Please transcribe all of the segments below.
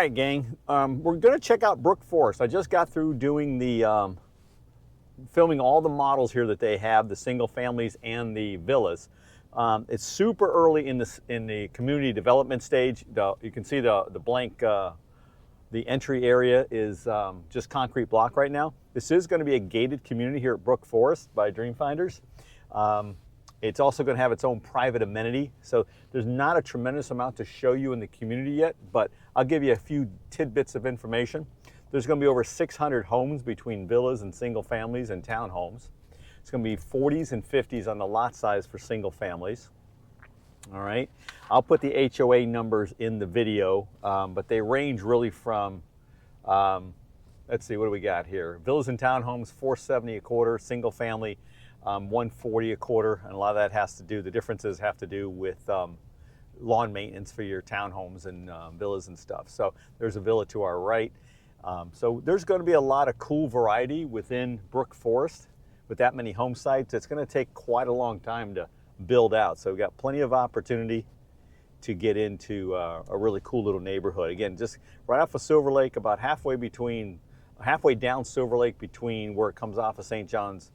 right, gang. We're going to check out Brook Forest. I just got through doing the filming all the models here that they have, the single families and the villas. It's super early in the community development stage. You can see the blank, the entry area is just concrete block right now. This is going to be a gated community here at Brook Forest by Dreamfinders. It's also going to have its own private amenity. So there's not a tremendous amount to show you in the community yet, but I'll give you a few tidbits of information. There's going to be over 600 homes between villas and single families and townhomes. It's going to be 40s and 50s on the lot size for single families. All right. I'll put the HOA numbers in the video, but they range really from, let's see, what do we got here? Villas and townhomes, $470 a quarter, single family, $140 a quarter, and a lot of that has to do, the differences have to do with lawn maintenance for your townhomes and villas and stuff. So there's a villa to our right. So there's going to be a lot of cool variety within Brook Forest. With that many home sites, it's going to take quite a long time to build out. So we've got plenty of opportunity to get into a really cool little neighborhood. Again, just right off of Silver Lake, about halfway down Silver Lake between where it comes off of St. John's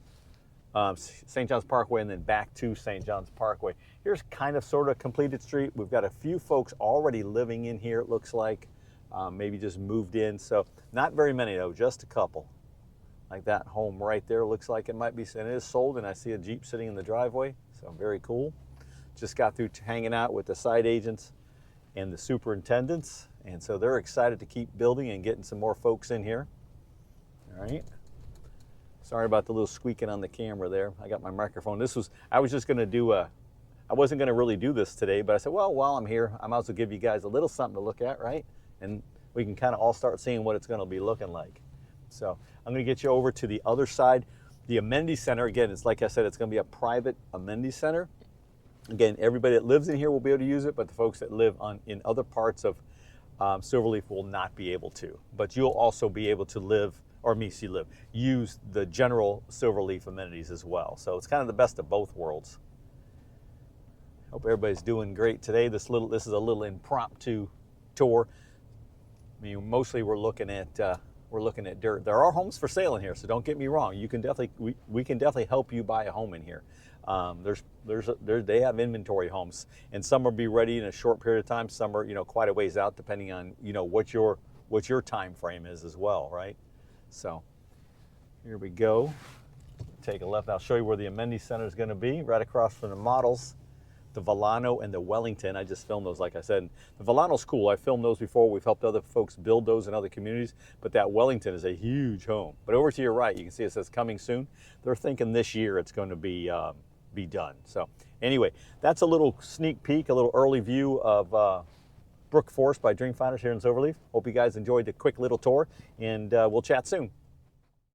Parkway and then back to St. John's Parkway. Here's kind of sort of completed street. We've got a few folks already living in here, it looks like. Maybe just moved in. So not very many though, just a couple. Like that home right there looks like it might be, and it is sold, and I see a Jeep sitting in the driveway. So very cool. Just got through hanging out with the site agents and the superintendents. And so they're excited to keep building and getting some more folks in here. All right. Sorry about the little squeaking on the camera there. I got my microphone. I was just going to do I wasn't going to really do this today, but I said, well, while I'm here, I might as well give you guys a little something to look at, right? And we can kind of all start seeing what it's going to be looking like. So I'm going to get you over to the other side. The amenity center, again, it's like I said, it's going to be a private amenity center. Again, everybody that lives in here will be able to use it, but the folks that live in other parts of Silverleaf will not be able to. But you'll also be able to use the general Silverleaf amenities as well. So it's kind of the best of both worlds. Hope everybody's doing great today. This is a little impromptu tour. I mean, mostly we're looking at dirt. There are homes for sale in here, so don't get me wrong. You can definitely we can definitely help you buy a home in here. They have inventory homes, and some will be ready in a short period of time. Some are quite a ways out, depending on what your time frame is as well, right? So here we go. Take a left. I'll show you where the amenity center is going to be, right across from the models. The Villano and the Wellington. I just filmed those, like I said. The Villano's cool. I filmed those before. We've helped other folks build those in other communities, but that Wellington is a huge home. But over to your right, you can see it says coming soon. They're thinking this year it's going to be done. So anyway, that's a little sneak peek, a little early view of Brook Forest by Dreamfinders here in Silverleaf. Hope you guys enjoyed the quick little tour, and we'll chat soon.